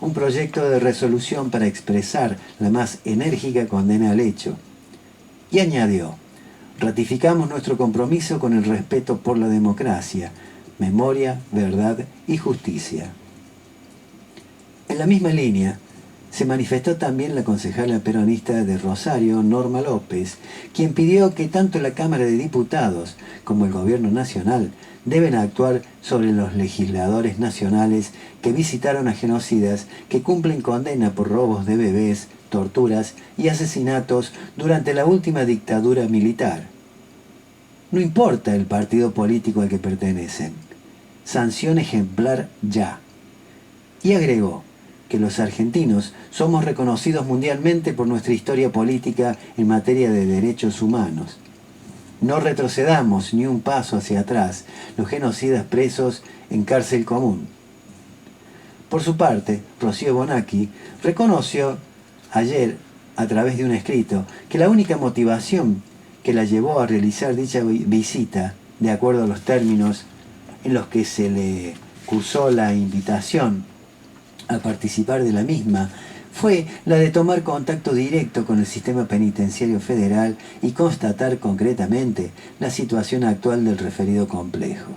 un proyecto de resolución para expresar la más enérgica condena al hecho. Y añadió: ratificamos nuestro compromiso con el respeto por la democracia, memoria, verdad y justicia. En la misma línea, se manifestó también la concejala peronista de Rosario, Norma López, quien pidió que tanto la Cámara de Diputados como el Gobierno Nacional deben actuar sobre los legisladores nacionales que visitaron a genocidas que cumplen condena por robos de bebés, torturas y asesinatos durante la última dictadura militar. No importa el partido político al que pertenecen. Sanción ejemplar ya. Y agregó que los argentinos somos reconocidos mundialmente por nuestra historia política en materia de derechos humanos. No retrocedamos ni un paso hacia atrás, los genocidas presos en cárcel común. Por su parte, Rocío Bonacci reconoció ayer, a través de un escrito, que la única motivación que la llevó a realizar dicha visita, de acuerdo a los términos en los que se le cursó la invitación a participar de la misma, fue la de tomar contacto directo con el sistema penitenciario federal y constatar concretamente la situación actual del referido complejo.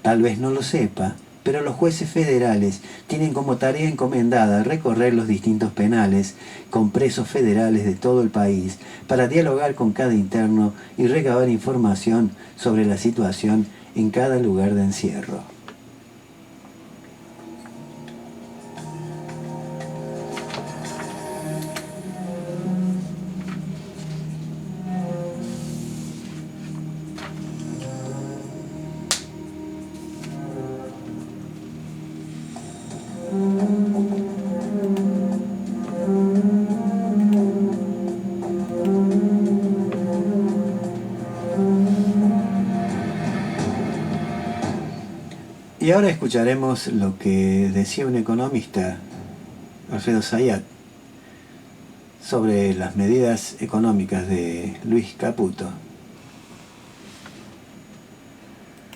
Tal vez no lo sepa, pero los jueces federales tienen como tarea encomendada recorrer los distintos penales con presos federales de todo el país para dialogar con cada interno y recabar información sobre la situación en cada lugar de encierro. Y ahora escucharemos lo que decía un economista, Alfredo Zayat, sobre las medidas económicas de Luis Caputo.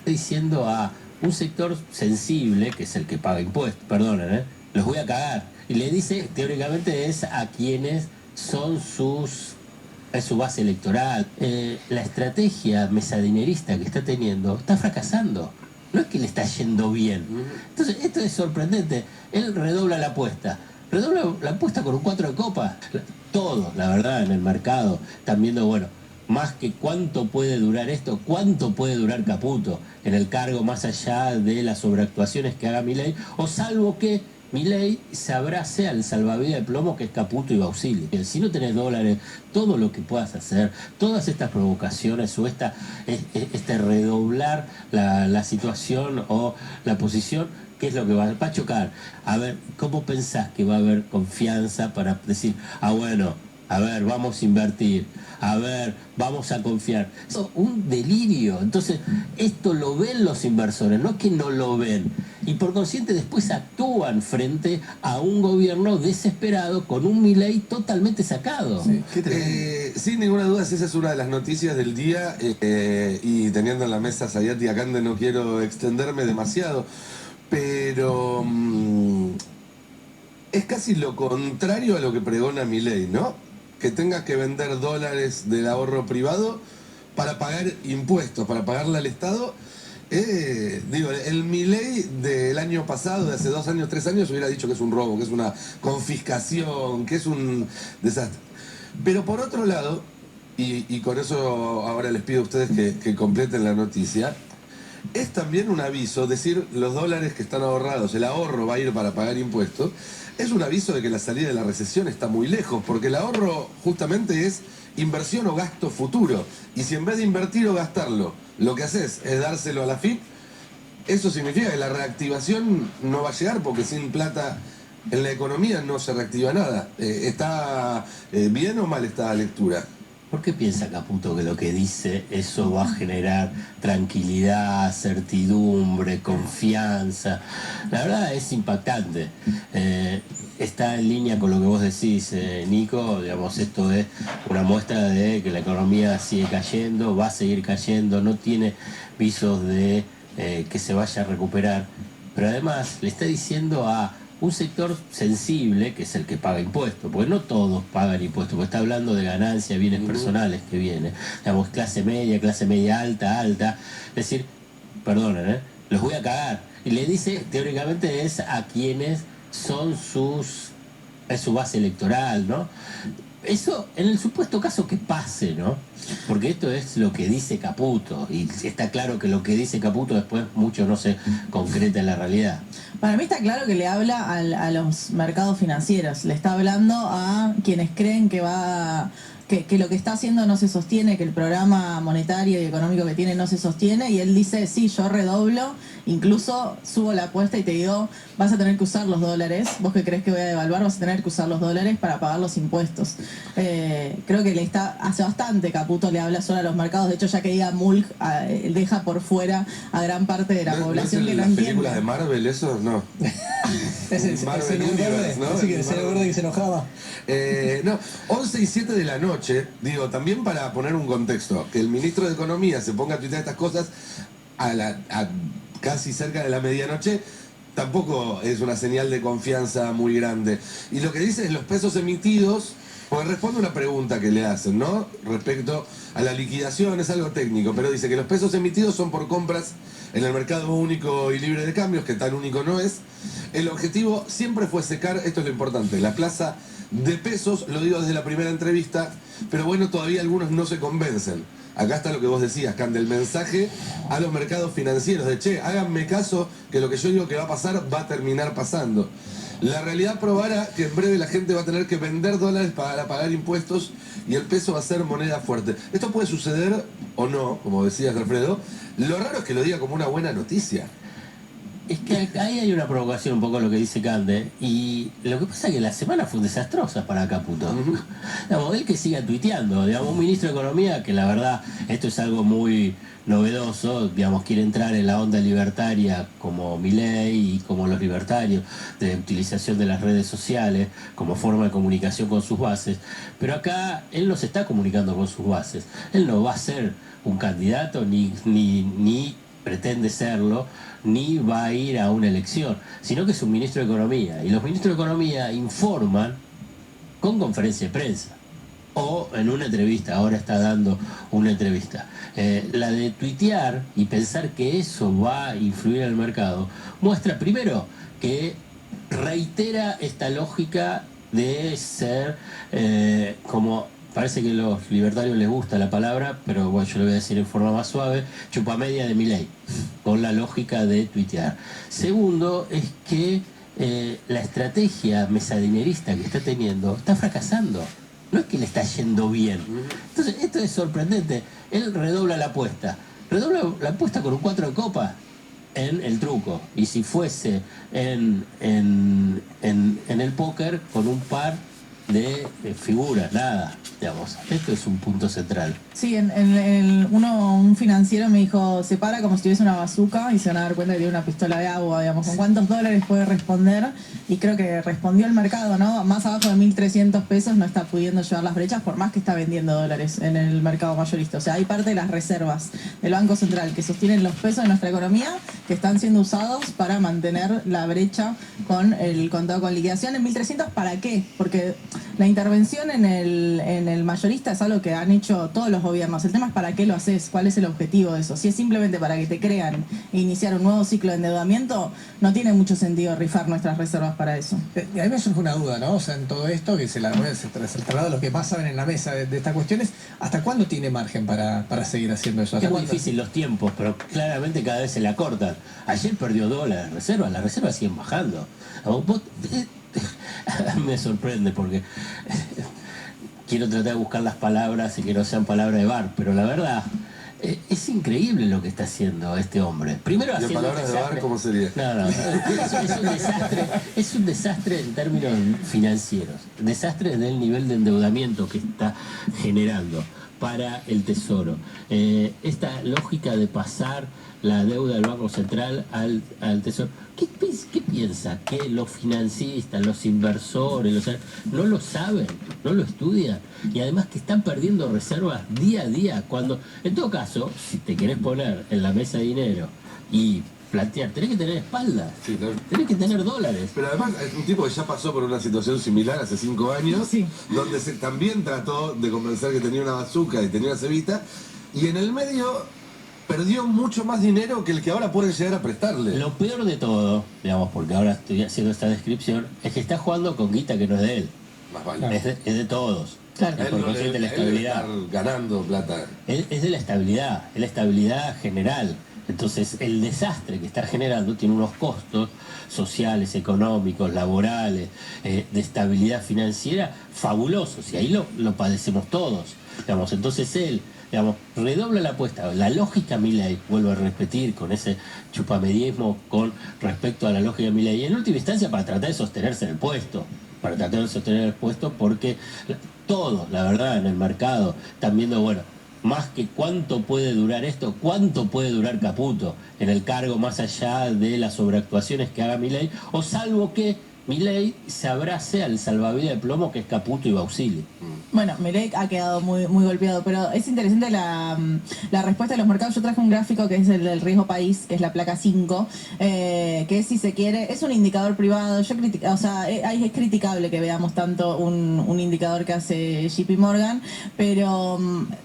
Diciendo a un sector sensible, que es el que paga impuestos, perdonen, los voy a cagar. Y le dice, teóricamente, es a quienes son es su base electoral. La estrategia mesadinerista que está teniendo está fracasando. No es que le está yendo bien. Entonces, esto es sorprendente. Él redobla la apuesta. Redobla la apuesta con un 4 de copa. Todos, la verdad, en el mercado están viendo, bueno, más que cuánto puede durar esto, cuánto puede durar Caputo en el cargo más allá de las sobreactuaciones que haga Milei, o salvo que Milei se abrace al salvavidas de plomo que es Caputo y Bausili. Si no tenés dólares, todo lo que puedas hacer, todas estas provocaciones o este redoblar la situación o la posición, ¿qué es lo que va a chocar? A ver, ¿cómo pensás que va a haber confianza para decir, bueno, a ver, vamos a invertir, a ver, vamos a confiar? Es un delirio. Entonces, esto lo ven los inversores, no es que no lo ven. Y por consiguiente después actúan frente a un gobierno desesperado con un Milei totalmente sacado. Sí, sin ninguna duda, esa es una de las noticias del día. Y teniendo en la mesa Zayat y Acande, no quiero extenderme demasiado, pero es casi lo contrario a lo que pregona Milei, ¿no? Que tengas que vender dólares del ahorro privado para pagar impuestos, para pagarle al Estado. El Milei del año pasado, de hace 2 años, 3 años, hubiera dicho que es un robo, que es una confiscación, que es un desastre. Pero por otro lado, y con eso ahora les pido a ustedes que completen la noticia, es también un aviso, decir los dólares que están ahorrados, el ahorro va a ir para pagar impuestos, es un aviso de que la salida de la recesión está muy lejos, porque el ahorro justamente es inversión o gasto futuro. Y si en vez de invertir o gastarlo, lo que haces es dárselo a la AFIP, eso significa que la reactivación no va a llegar, porque sin plata en la economía no se reactiva nada. ¿Está bien o mal esta lectura? ¿Por qué piensa Caputo que lo que dice eso va a generar tranquilidad, certidumbre, confianza? La verdad es impactante. Está en línea con lo que vos decís, Nico. Digamos, esto es una muestra de que la economía sigue cayendo, va a seguir cayendo, no tiene visos de que se vaya a recuperar. Pero además le está diciendo a un sector sensible, que es el que paga impuestos, porque no todos pagan impuestos, porque está hablando de ganancias, bienes personales que vienen, digamos, clase media alta, es decir, perdonen, los voy a cagar. Y le dice, teóricamente es a quienes son es su base electoral, ¿no? Eso, en el supuesto caso que pase, ¿no? Porque esto es lo que dice Caputo, y está claro que lo que dice Caputo después mucho no se concreta en la realidad. Para mí está claro que le habla a los mercados financieros, le está hablando a quienes creen que que lo que está haciendo no se sostiene, que el programa monetario y económico que tiene no se sostiene, y él dice, sí, yo redoblo, incluso subo la apuesta y te digo, vas a tener que usar los dólares, vos que crees que voy a devaluar, vas a tener que usar los dólares para pagar los impuestos. Creo que hace bastante Caputo le habla solo a los mercados, de hecho ya que diga Mulk, deja por fuera a gran parte de la población que no entiende. ¿Las películas de Marvel eso? No. Marvel Universe, ¿no? Así que ese verde que se enojaba. No, 11 y 7 de la noche, digo, también para poner un contexto, que el ministro de Economía se ponga a tuitear estas cosas a casi cerca de la medianoche, tampoco es una señal de confianza muy grande. Y lo que dice es los pesos emitidos, porque responde una pregunta que le hacen, ¿no? Respecto a la liquidación, es algo técnico, pero dice que los pesos emitidos son por compras en el mercado único y libre de cambios, que tan único no es. El objetivo siempre fue secar, esto es lo importante, la plaza de pesos, lo digo desde la primera entrevista, pero bueno, todavía algunos no se convencen. Acá está lo que vos decías, Can, del mensaje a los mercados financieros, de che, háganme caso, que lo que yo digo que va a pasar, va a terminar pasando. La realidad probará que en breve la gente va a tener que vender dólares para pagar impuestos y el peso va a ser moneda fuerte. Esto puede suceder o no, como decías, Alfredo. Lo raro es que lo diga como una buena noticia. Es que ahí hay una provocación un poco lo que dice Cande, y lo que pasa es que la semana fue desastrosa para Caputo. Digamos, él que siga tuiteando, digamos, un ministro de Economía que la verdad, esto es algo muy novedoso, digamos, quiere entrar en la onda libertaria como Milei y como los libertarios, de utilización de las redes sociales como forma de comunicación con sus bases, pero acá él no se está comunicando con sus bases, él no va a ser un candidato ni pretende serlo, ni va a ir a una elección, sino que es un ministro de Economía, y los ministros de Economía informan con conferencia de prensa o en una entrevista. Ahora está dando una entrevista. La de tuitear y pensar que eso va a influir en el mercado muestra primero que reitera esta lógica de ser como parece que a los libertarios les gusta la palabra, pero bueno, yo lo voy a decir en forma más suave, chupamedia de Milei, con la lógica de tuitear. Segundo, es que la estrategia mesadinerista que está teniendo está fracasando. No es que le está yendo bien. Entonces, esto es sorprendente. Él redobla la apuesta. Redobla la apuesta con un 4 de copa en el truco. Y si fuese en el póker, con un par de figuras, nada, digamos. Esto es un punto central. Sí, un financiero me dijo, se para como si tuviese una bazuca y se van a dar cuenta que tiene una pistola de agua, digamos, ¿con cuántos dólares puede responder? Y creo que respondió el mercado, ¿no? Más abajo de 1.300 pesos no está pudiendo llevar las brechas, por más que está vendiendo dólares en el mercado mayorista. O sea, hay parte de las reservas del Banco Central que sostienen los pesos de nuestra economía que están siendo usados para mantener la brecha con el contado con liquidación en 1.300. ¿Para qué? Porque la intervención en el mayorista es algo que han hecho todos los gobiernos. El tema es para qué lo haces, cuál es el objetivo de eso. Si es simplemente para que te crean e iniciar un nuevo ciclo de endeudamiento, no tiene mucho sentido rifar nuestras reservas para eso. Y a mí me surge una duda, ¿no? O sea, en todo esto, que se traslada a los que más saben en la mesa de estas cuestiones, ¿hasta cuándo tiene margen para seguir haciendo eso? Es muy difícil los tiempos, pero claramente cada vez se le acortan. Ayer perdió dólares, las reservas siguen bajando. Me sorprende porque quiero tratar de buscar las palabras y que no sean palabras de bar, pero la verdad es increíble lo que está haciendo este hombre. Primero ¿Y haciendo palabras de bar cómo sería? No, es un desastre en términos financieros, desastre del nivel de endeudamiento que está generando para el Tesoro. Esta lógica de pasar la deuda del Banco Central al Tesoro. ¿Qué piensa? Que los financistas, los inversores, no lo saben, no lo estudian, y además que están perdiendo reservas día a día, cuando, en todo caso, si te querés poner en la mesa de dinero y plantear, tenés que tener espalda, Sí, claro. tenés que tener dólares. Pero además es un tipo que ya pasó por una situación similar hace 5 años, Sí. donde se también trató de convencer que tenía una bazuca y tenía una cebita, y en el medio perdió mucho más dinero que el que ahora pueden llegar a prestarle. Lo peor de todo, digamos, porque ahora estoy haciendo esta descripción, es que está jugando con guita que no es de él, Más vale. es de todos. Claro. Es por Él no consiguiente le- la él debe estabilidad. estar ganando plata. Es de la estabilidad, es la estabilidad general. Entonces, el desastre que está generando tiene unos costos sociales, económicos, laborales, de estabilidad financiera fabulosos. Y ahí lo padecemos todos. Digamos. Entonces, él, digamos, redobla la apuesta. La lógica Milei, vuelvo a repetir, con ese chupamediismo con respecto a la lógica Milei. Y en última instancia, para tratar de sostenerse en el puesto. Para tratar de sostener el puesto, porque todos, la verdad, en el mercado están viendo, bueno, más que cuánto puede durar esto, cuánto puede durar Caputo en el cargo, más allá de las sobreactuaciones que haga Milei, o salvo que Milei se abrace al salvavidas de plomo que es Caputo y Bauxili. Bueno, Milei ha quedado muy, muy golpeado, pero es interesante la respuesta de los mercados. Yo traje un gráfico que es el del riesgo país, que es la placa 5, que es, si se quiere, es un indicador privado. Es criticable que veamos tanto un indicador que hace JP Morgan, pero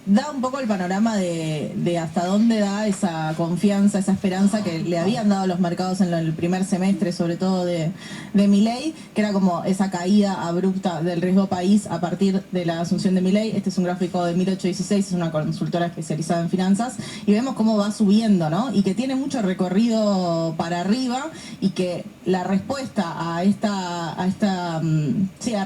da un poco el panorama de hasta dónde da esa confianza, esa esperanza que le habían dado los mercados en el primer semestre, sobre todo de Milei, que era como esa caída abrupta del riesgo país a partir de la asunción de Milei. Este es un gráfico de 1816, es una consultora especializada en finanzas, y vemos cómo va subiendo, ¿no? Y que tiene mucho recorrido para arriba, y que la respuesta a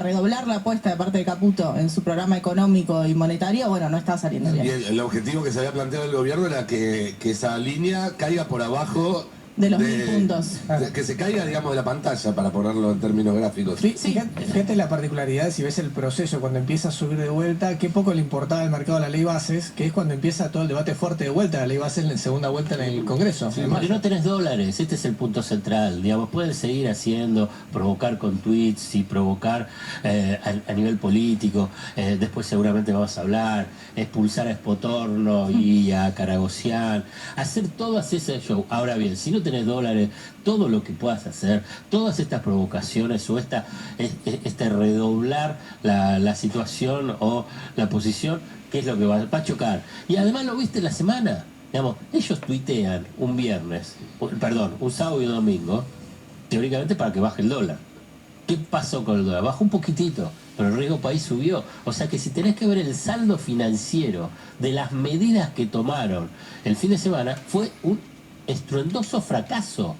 redoblar la apuesta de parte de Caputo en su programa económico y monetario, bueno, no está saliendo Y bien. el objetivo que se había planteado el gobierno era que esa línea caiga por abajo De los 1000 puntos. Que se caiga, digamos, de la pantalla, para ponerlo en términos gráficos. Fíjate la particularidad, si ves el proceso cuando empieza a subir de vuelta, qué poco le importaba al mercado la ley bases, que es cuando empieza todo el debate fuerte de vuelta, la ley bases en la segunda vuelta en el Congreso. Porque no tenés dólares, este es el punto central. Digamos, pueden seguir haciendo, provocar con tweets y provocar a nivel político. Después seguramente vamos a hablar, expulsar a Espotorno y a Caragosian, hacer todas esas shows. Ahora bien, si no tenés dólares, todo lo que puedas hacer, todas estas provocaciones o este redoblar la situación o la posición, ¿qué es lo que va a chocar? Y además lo viste la semana. Digamos, ellos tuitean un sábado y un domingo, teóricamente para que baje el dólar. ¿Qué pasó con el dólar? Bajó un poquitito, pero el riesgo país subió. O sea que si tenés que ver el saldo financiero de las medidas que tomaron el fin de semana, fue un estruendoso fracaso.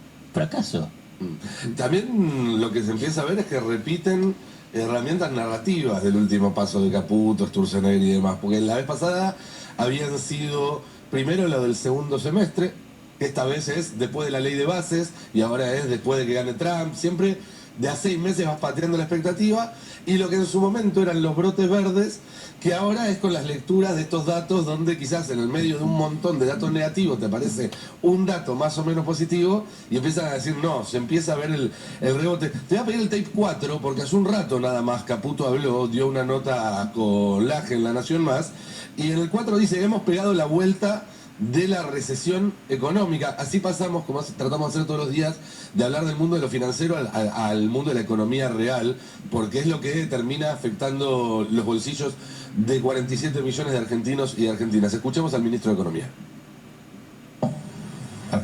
También lo que se empieza a ver es que repiten herramientas narrativas del último paso de Caputo, Sturzenegger y demás, porque la vez pasada habían sido primero lo del segundo semestre, esta vez es después de la ley de bases y ahora es después de que gane Trump. Siempre de a 6 meses vas pateando la expectativa, y lo que en su momento eran los brotes verdes, que ahora es con las lecturas de estos datos, donde quizás en el medio de un montón de datos negativos te aparece un dato más o menos positivo y empiezan a decir, no, se empieza a ver el rebote. Te voy a pedir el tape 4, porque hace un rato nada más Caputo habló, dio una nota con Laje en La Nación Más, y en el 4 dice, hemos pegado la vuelta de la recesión económica. Así pasamos, como tratamos de hacer todos los días, de hablar del mundo de lo financiero al mundo de la economía real, porque es lo que termina afectando los bolsillos de 47 millones de argentinos y de argentinas. Escuchemos al ministro de Economía.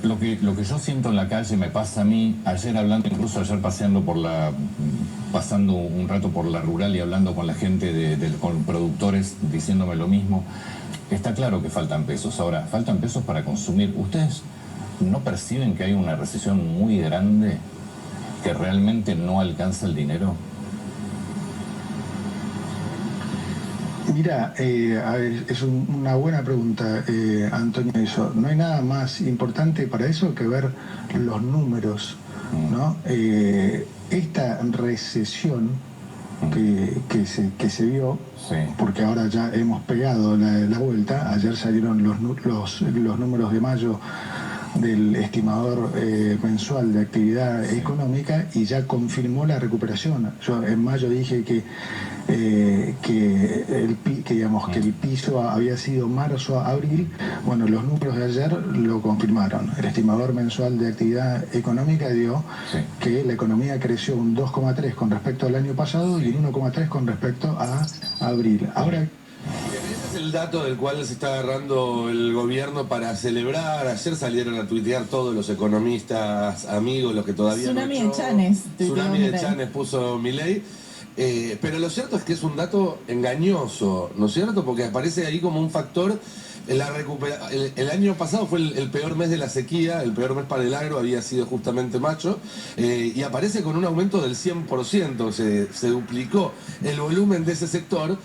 Lo que yo siento en la calle me pasa a mí, ayer pasando un rato por la rural y hablando con la gente, con productores, diciéndome lo mismo. Está claro que faltan pesos. Ahora, faltan pesos para consumir. ¿Ustedes no perciben que hay una recesión muy grande que realmente no alcanza el dinero? Mira, es una buena pregunta, Antonio, eso. No hay nada más importante para eso que ver los números, ¿no? Esta recesión que se vio, sí, porque ahora ya hemos pegado la vuelta. Ayer salieron los números de mayo del estimador mensual de actividad económica y ya confirmó la recuperación. Yo en mayo dije que el piso había sido marzo a abril. Bueno, los números de ayer lo confirmaron. El estimador mensual de actividad económica dio que la economía creció un 2,3 con respecto al año pasado y un 1,3 con respecto a abril. Ahora, ese es el dato del cual se está agarrando el gobierno para celebrar. Ayer salieron a tuitear todos los economistas amigos, los que todavía Tsunami no de Chanes. Tsunami de Chanes puso Milei. Pero lo cierto es que es un dato engañoso, ¿no es cierto? Porque aparece ahí como un factor. El año pasado fue el peor mes de la sequía, el peor mes para el agro había sido justamente mayo, y aparece con un aumento del 100%, se duplicó el volumen de ese sector.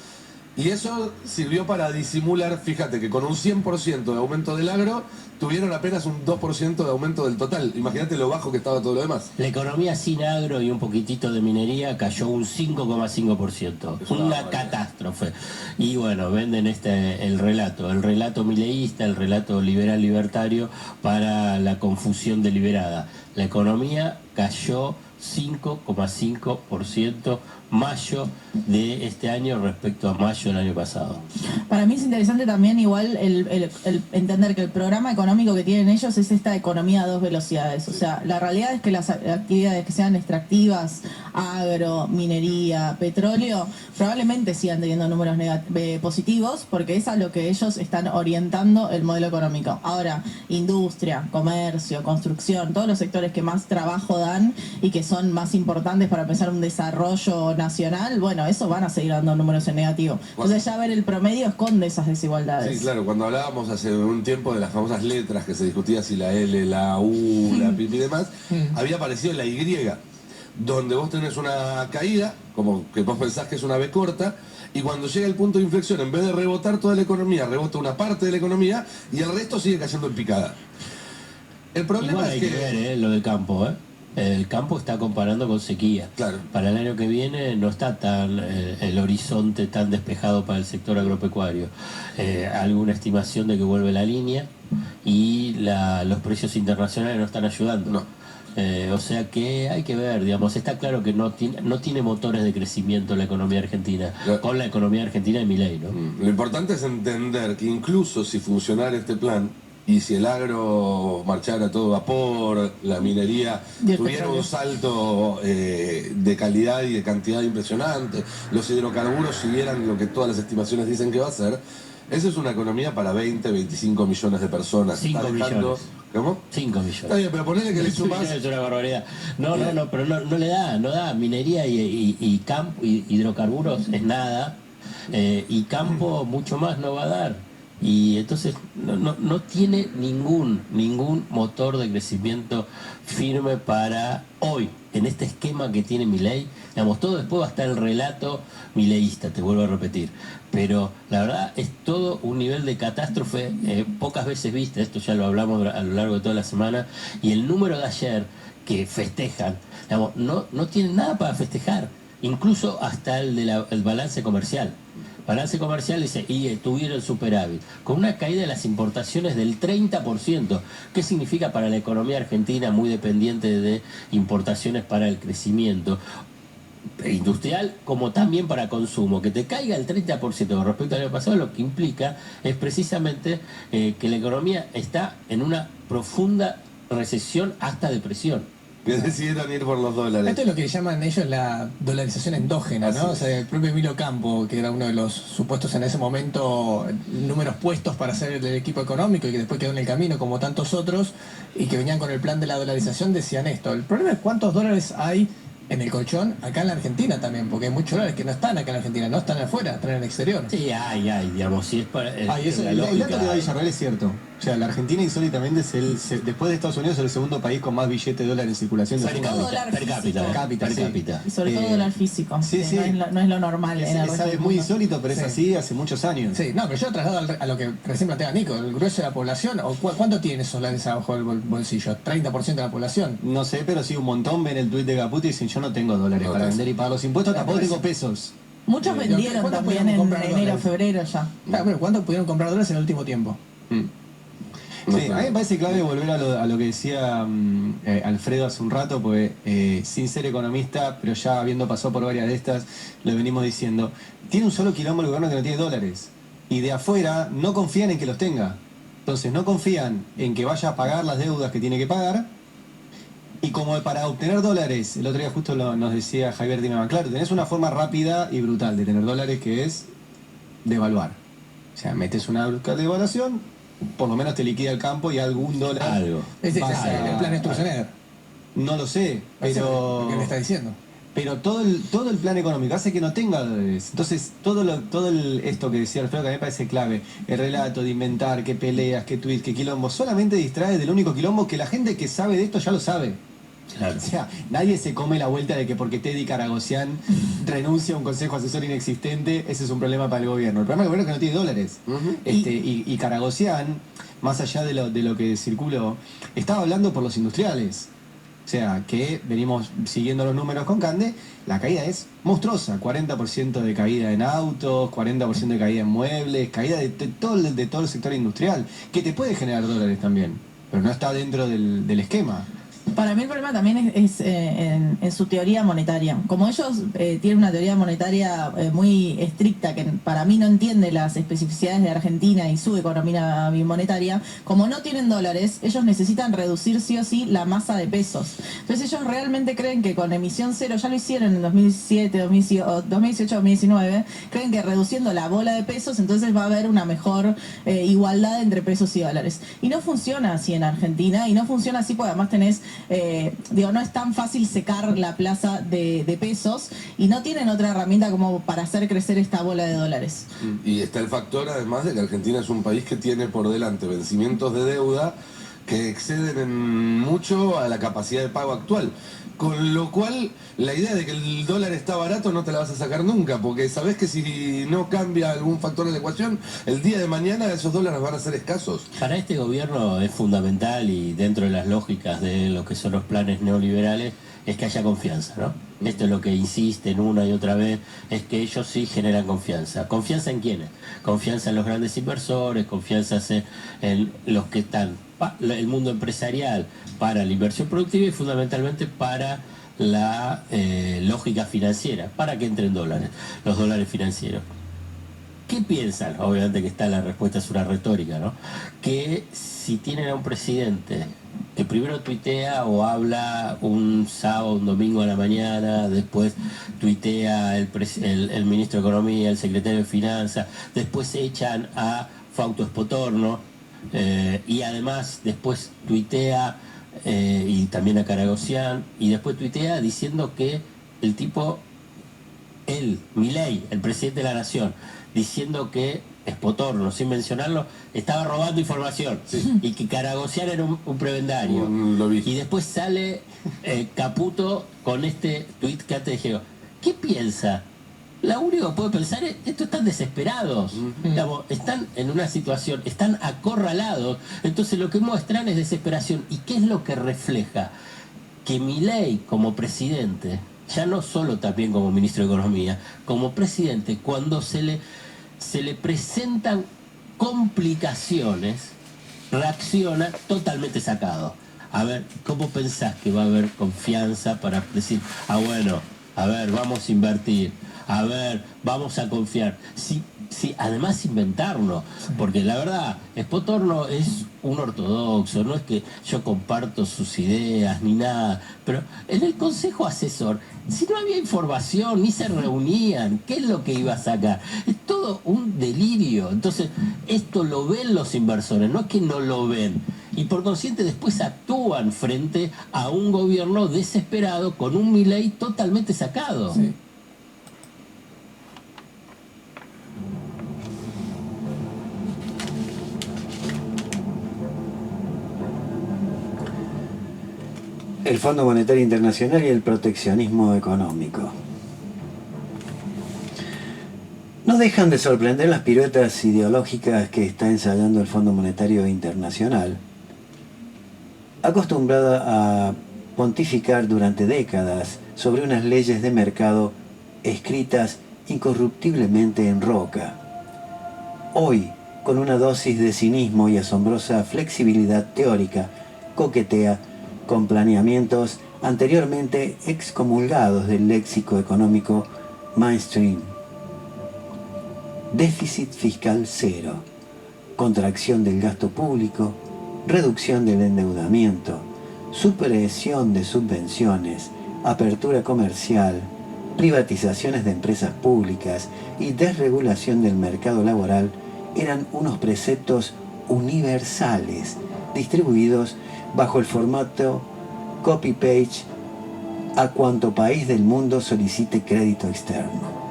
Y eso sirvió para disimular, fíjate que con un 100% de aumento del agro, tuvieron apenas un 2% de aumento del total. Imagínate lo bajo que estaba todo lo demás. La economía sin agro y un poquitito de minería cayó un 5,5%. Una catástrofe. Y bueno, venden el relato mileísta, el relato liberal-libertario para la confusión deliberada. La economía cayó 5,5% mayo de este año respecto a mayo del año pasado. Para mí es interesante también igual el entender que el programa económico que tienen ellos es esta economía a dos velocidades. O sea, la realidad es que las actividades que sean extractivas, agro, minería, petróleo, probablemente sigan teniendo números positivos porque es a lo que ellos están orientando el modelo económico. Ahora, industria, comercio, construcción, todos los sectores que más trabajo dan y que son más importantes para pensar un desarrollo nacional, bueno, eso van a seguir dando números en negativo. Entonces ya ver el promedio esconde esas desigualdades. Sí, claro, cuando hablábamos hace un tiempo de las famosas letras que se discutía si la L, la U, la P y demás, había aparecido la Y, donde vos tenés una caída, como que vos pensás que es una B corta, y cuando llega el punto de inflexión, en vez de rebotar toda la economía, rebota una parte de la economía y el resto sigue cayendo en picada. El problema igual es hay que ver lo del campo, El campo está comparando con sequía. Claro. Para el año que viene no está tan el horizonte tan despejado para el sector agropecuario. Alguna estimación de que vuelve la línea y los precios internacionales no están ayudando. No. O sea que hay que ver, digamos, está claro que no tiene motores de crecimiento la economía argentina, con la economía argentina de Milei, ¿no? Lo importante es entender que incluso si funcionara este plan, y si el agro marchara a todo vapor, la minería tuviera un salto de calidad y de cantidad impresionante, los hidrocarburos siguieran lo que todas las estimaciones dicen que va a ser, esa es una economía para 20, 25 millones de personas. 5 millones. ¿Cómo? 5 millones. Está bien, pero ponele que le echo más. Es una barbaridad. No, pero no le da. Minería y campo, y hidrocarburos es nada. Y campo mucho más no va a dar. Y entonces no tiene ningún motor de crecimiento firme para hoy, en este esquema que tiene Milei. Digamos, todo después va a estar el relato mileísta, te vuelvo a repetir. Pero la verdad es todo un nivel de catástrofe pocas veces vista, esto ya lo hablamos a lo largo de toda la semana, y el número de ayer que festejan, digamos, no tienen nada para festejar, incluso hasta el balance comercial. Balance comercial dice, y tuvieron superávit, con una caída de las importaciones del 30%. ¿Qué significa para la economía argentina, muy dependiente de importaciones para el crecimiento industrial, como también para consumo? Que te caiga el 30% con respecto al año pasado, lo que implica es precisamente que la economía está en una profunda recesión hasta depresión. Que decidieron ir por los dólares. Esto es lo que llaman ellos la dolarización endógena, ¿no? O sea, el propio Emilio Campo, que era uno de los supuestos en ese momento números puestos para hacer el equipo económico y que después quedó en el camino como tantos otros y que venían con el plan de la dolarización, decían esto. El problema es cuántos dólares hay en el colchón acá en la Argentina también, porque hay muchos dólares que no están acá en la Argentina, no están afuera, están en el exterior. Sí, hay, digamos, si es para... El dato que da Villarreal es cierto. O sea, la Argentina insólitamente es después de Estados Unidos, es el segundo país con más billetes de dólar en circulación. Sobre todo dólar per cápita. Y sobre todo dólar físico. Sí. No es lo normal. Es muy insólito, pero es así hace muchos años. Sí, no, pero yo traslado a lo que recién planteaba Nico, el grueso de la población, o ¿cuánto tiene esos dólares abajo del bolsillo? ¿30% de la población? No sé, pero sí un montón. Ven el tuit de Caputo y dicen, yo no tengo dólares para vender y pagar los impuestos, tampoco tengo pesos. Muchos vendieron también en enero, febrero ya. Claro, pero ¿cuánto pudieron comprar dólares en el último tiempo? No Sí, está a mí me bien. parece clave volver a lo que decía Alfredo hace un rato, porque sin ser economista, pero ya habiendo pasado por varias de estas, lo venimos diciendo. Tiene un solo quilombo el gobierno que no tiene dólares. Y de afuera no confían en que los tenga. Entonces no confían en que vaya a pagar las deudas que tiene que pagar. Y como para obtener dólares, el otro día justo nos decía Javier Tineman, claro, tenés una forma rápida y brutal de tener dólares que es devaluar. O sea, metes una devaluación, por lo menos te liquida el campo y algún dólar. Algo. Ese es vas a- el plan Sturzenegger. No lo sé, Lo que pero le está diciendo. pero todo el plan económico hace que no tenga dólares. Entonces, esto que decía Alfredo, que a mí me parece clave, el relato de inventar, que peleas, que tweets, que quilombo, solamente distrae del único quilombo que la gente que sabe de esto ya lo sabe. Claro. O sea, nadie se come la vuelta de que porque Teddy Karagossian renuncia a un consejo asesor inexistente, ese es un problema para el gobierno. El problema del gobierno es que no tiene dólares. Y Karagossian, más allá de lo que circuló, estaba hablando por los industriales. O sea, que venimos siguiendo los números con Cande, la caída es monstruosa, 40% de caída en autos, 40% de caída en muebles, caída de todo el sector industrial, que te puede generar dólares también, pero no está dentro del esquema. Para mí el problema también es en su teoría monetaria. Como ellos tienen una teoría monetaria muy estricta, que para mí no entiende las especificidades de Argentina y su economía monetaria, como no tienen dólares, ellos necesitan reducir sí o sí la masa de pesos. Entonces ellos realmente creen que con emisión cero, ya lo hicieron en 2007, 2018, 2019, creen que reduciendo la bola de pesos, entonces va a haber una mejor igualdad entre pesos y dólares. Y no funciona así en Argentina, y no funciona así porque además tenés no es tan fácil secar la plaza de pesos y no tienen otra herramienta como para hacer crecer esta bola de dólares. Y está el factor además de que Argentina es un país que tiene por delante vencimientos de deuda que exceden en mucho a la capacidad de pago actual. Con lo cual, la idea de que el dólar está barato no te la vas a sacar nunca, porque sabes que si no cambia algún factor de la ecuación, el día de mañana esos dólares van a ser escasos. Para este gobierno es fundamental, y dentro de las lógicas de lo que son los planes neoliberales, es que haya confianza, ¿no? Esto es lo que insisten una y otra vez, es que ellos sí generan confianza. ¿Confianza en quiénes? Confianza en los grandes inversores, confianza en los que están, el mundo empresarial, para la inversión productiva y fundamentalmente para la lógica financiera, para que entren dólares, los dólares financieros. ¿Qué piensan? Obviamente que está la respuesta, es una retórica, ¿no? Que si tienen a un presidente que primero tuitea o habla un sábado, un domingo a la mañana, después tuitea el ministro de Economía, el secretario de Finanzas, después echan a Fausto Espotorno, y además después tuitea, y también a Karagossian, y después tuitea diciendo que el tipo, Milei, el presidente de la Nación, diciendo que Espotorno, sin mencionarlo, estaba robando información, Sí. y que Karagossian era un prebendario. Lo vi. Y después sale Caputo con este tuit que antes dije, ¿qué piensa? Lo único que puedo pensar es, estos están desesperados, digamos, están en una situación, están acorralados, entonces lo que muestran es desesperación. ¿Y qué es lo que refleja? Que Milei como presidente, ya no solo también como ministro de Economía, como presidente, cuando se le presentan complicaciones, reacciona totalmente sacado. A ver, ¿cómo pensás que va a haber confianza para decir, bueno, a ver, vamos a invertir, a ver, vamos a confiar? Sí, además inventarlo, porque la verdad, Espotorno es un ortodoxo, no es que yo comparto sus ideas ni nada, pero en el consejo asesor, si no había información, ni se reunían, ¿qué es lo que iba a sacar? Es todo un delirio. Entonces, esto lo ven los inversores, no es que no lo ven. Y por consiguiente después actúan frente a un gobierno desesperado con un Milei totalmente sacado. Sí. El Fondo Monetario Internacional y el proteccionismo económico. No dejan de sorprender las piruetas ideológicas que está ensayando el Fondo Monetario Internacional, acostumbrada a pontificar durante décadas sobre unas leyes de mercado escritas incorruptiblemente en roca. Hoy, con una dosis de cinismo y asombrosa flexibilidad teórica, coquetea con planeamientos anteriormente excomulgados del léxico económico mainstream. Déficit fiscal cero, contracción del gasto público, reducción del endeudamiento, supresión de subvenciones, apertura comercial, privatizaciones de empresas públicas y desregulación del mercado laboral eran unos preceptos universales distribuidos bajo el formato copy-paste a cuanto país del mundo solicite crédito externo.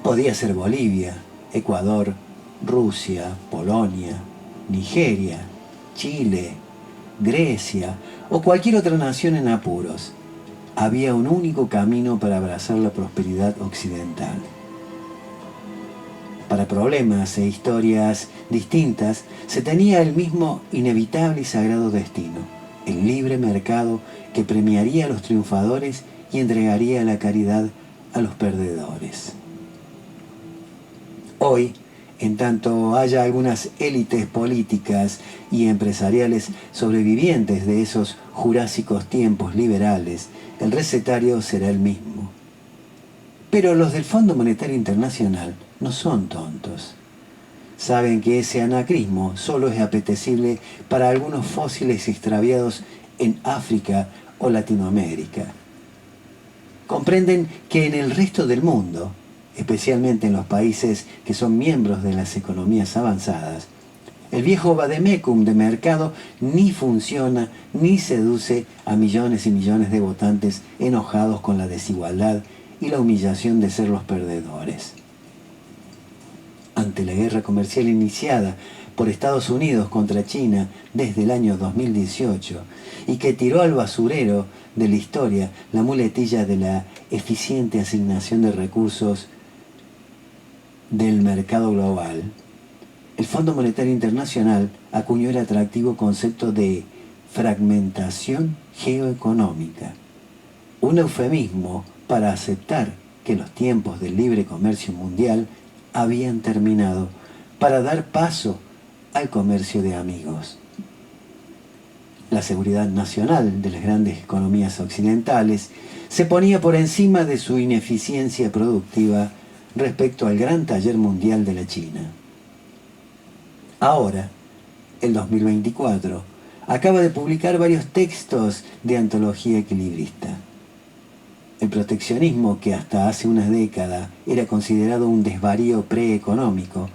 Podía ser Bolivia, Ecuador, Rusia, Polonia, Nigeria, Chile, Grecia o cualquier otra nación en apuros. Había un único camino para abrazar la prosperidad occidental. Para problemas e historias distintas, se tenía el mismo inevitable y sagrado destino, el libre mercado que premiaría a los triunfadores y entregaría la caridad a los perdedores. Hoy, en tanto haya algunas élites políticas y empresariales sobrevivientes de esos jurásicos tiempos liberales, el recetario será el mismo. Pero los del Fondo Monetario Internacional no son tontos. Saben que ese anacrismo solo es apetecible para algunos fósiles extraviados en África o Latinoamérica. Comprenden que en el resto del mundo, especialmente en los países que son miembros de las economías avanzadas, el viejo vademecum de mercado ni funciona ni seduce a millones y millones de votantes enojados con la desigualdad y la humillación de ser los perdedores. Ante la guerra comercial iniciada por Estados Unidos contra China desde el año 2018 y que tiró al basurero de la historia la muletilla de la eficiente asignación de recursos del mercado global, el Fondo Monetario Internacional acuñó el atractivo concepto de fragmentación geoeconómica, un eufemismo para aceptar que los tiempos del libre comercio mundial habían terminado para dar paso al comercio de amigos. La seguridad nacional de las grandes economías occidentales se ponía por encima de su ineficiencia productiva respecto al gran taller mundial de la China. Ahora, el 2024, acaba de publicar varios textos de antología equilibrista. El proteccionismo, que hasta hace una década era considerado un desvarío preeconómico,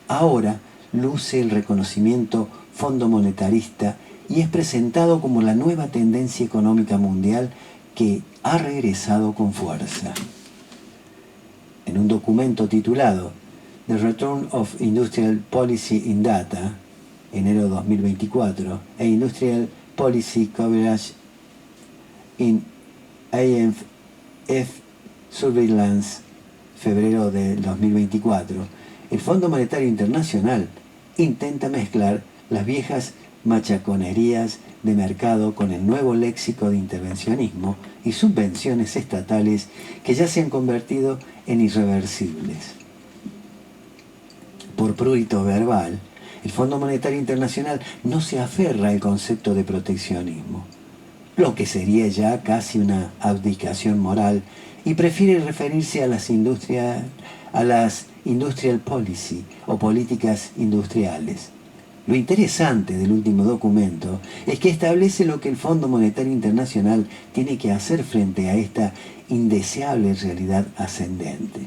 ahora luce el reconocimiento fondo monetarista y es presentado como la nueva tendencia económica mundial que ha regresado con fuerza. En un documento titulado The Return of Industrial Policy in Data, enero 2024, e Industrial Policy Coverage in IMF Surveillance, febrero del 2024, el Fondo Monetario Internacional intenta mezclar las viejas machaconerías de mercado con el nuevo léxico de intervencionismo y subvenciones estatales que ya se han convertido en irreversibles. Por prurito verbal, el Fondo Monetario Internacional no se aferra al concepto de proteccionismo, lo que sería ya casi una abdicación moral, y prefiere referirse a las industrial policy o políticas industriales. Lo interesante del último documento es que establece lo que el Fondo Monetario Internacional tiene que hacer frente a esta indeseable realidad ascendente.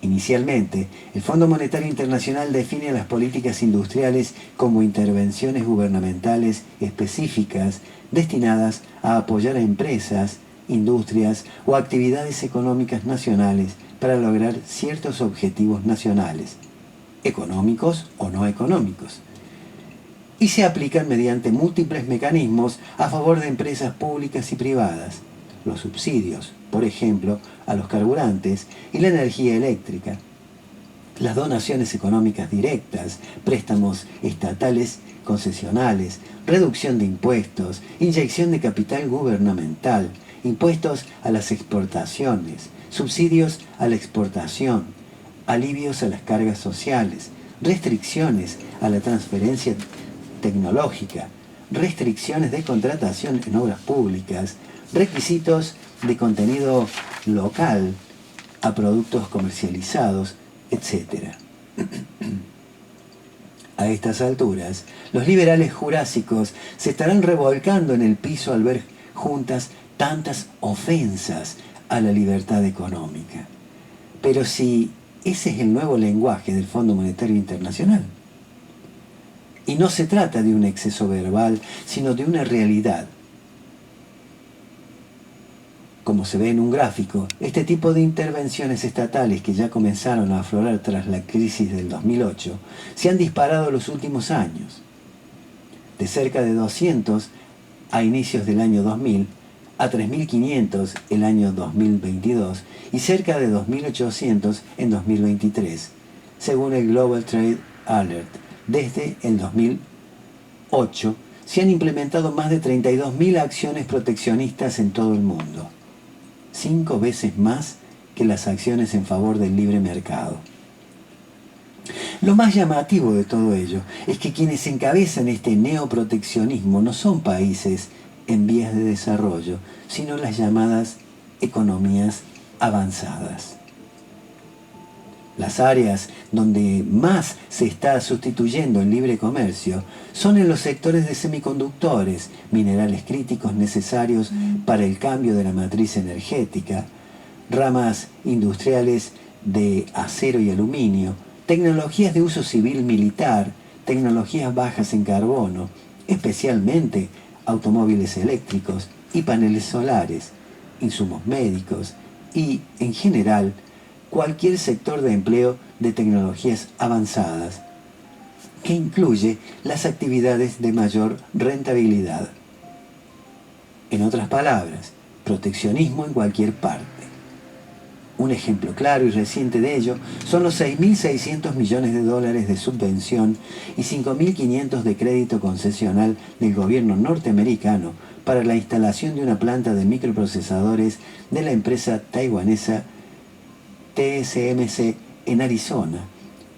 Inicialmente, el Fondo Monetario Internacional define las políticas industriales como intervenciones gubernamentales específicas destinadas a apoyar a empresas, industrias o actividades económicas nacionales para lograr ciertos objetivos nacionales, económicos o no económicos, y se aplican mediante múltiples mecanismos a favor de empresas públicas y privadas, los subsidios, por ejemplo, a los carburantes y la energía eléctrica, las donaciones económicas directas, préstamos estatales concesionales, reducción de impuestos, inyección de capital gubernamental, impuestos a las exportaciones, subsidios a la exportación, alivios a las cargas sociales, restricciones a la transferencia tecnológica, restricciones de contratación en obras públicas, requisitos de contenido local a productos comercializados, etc. A estas alturas, los liberales jurásicos se estarán revolcando en el piso al ver juntas tantas ofensas a la libertad económica. Pero si ese es el nuevo lenguaje del Fondo Monetario Internacional, y no se trata de un exceso verbal, sino de una realidad. Como se ve en un gráfico, este tipo de intervenciones estatales que ya comenzaron a aflorar tras la crisis del 2008 se han disparado en los últimos años. De cerca de 200 a inicios del año 2000, a 3.500 el año 2022 y cerca de 2.800 en 2023, según el Global Trade Alert. Desde el 2008 se han implementado más de 32.000 acciones proteccionistas en todo el mundo, 5 veces más que las acciones en favor del libre mercado. Lo más llamativo de todo ello es que quienes encabezan este neoproteccionismo no son países en vías de desarrollo, sino las llamadas economías avanzadas. Las áreas donde más se está sustituyendo el libre comercio son en los sectores de semiconductores, minerales críticos necesarios para el cambio de la matriz energética, ramas industriales de acero y aluminio, tecnologías de uso civil militar, tecnologías bajas en carbono, especialmente automóviles eléctricos y paneles solares, insumos médicos y, en general, cualquier sector de empleo de tecnologías avanzadas, que incluye las actividades de mayor rentabilidad. En otras palabras, proteccionismo en cualquier parte. Un ejemplo claro y reciente de ello son los 6.600 millones de dólares de subvención y 5.500 de crédito concesional del gobierno norteamericano para la instalación de una planta de microprocesadores de la empresa taiwanesa TSMC en Arizona,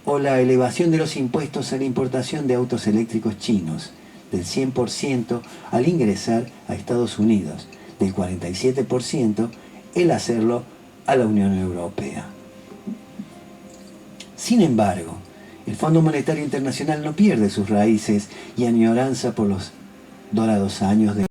o la elevación de los impuestos a la importación de autos eléctricos chinos del 100% al ingresar a Estados Unidos, del 47% el hacerlo a la Unión Europea. Sin embargo, el Fondo Monetario Internacional no pierde sus raíces y añoranza por los dorados años de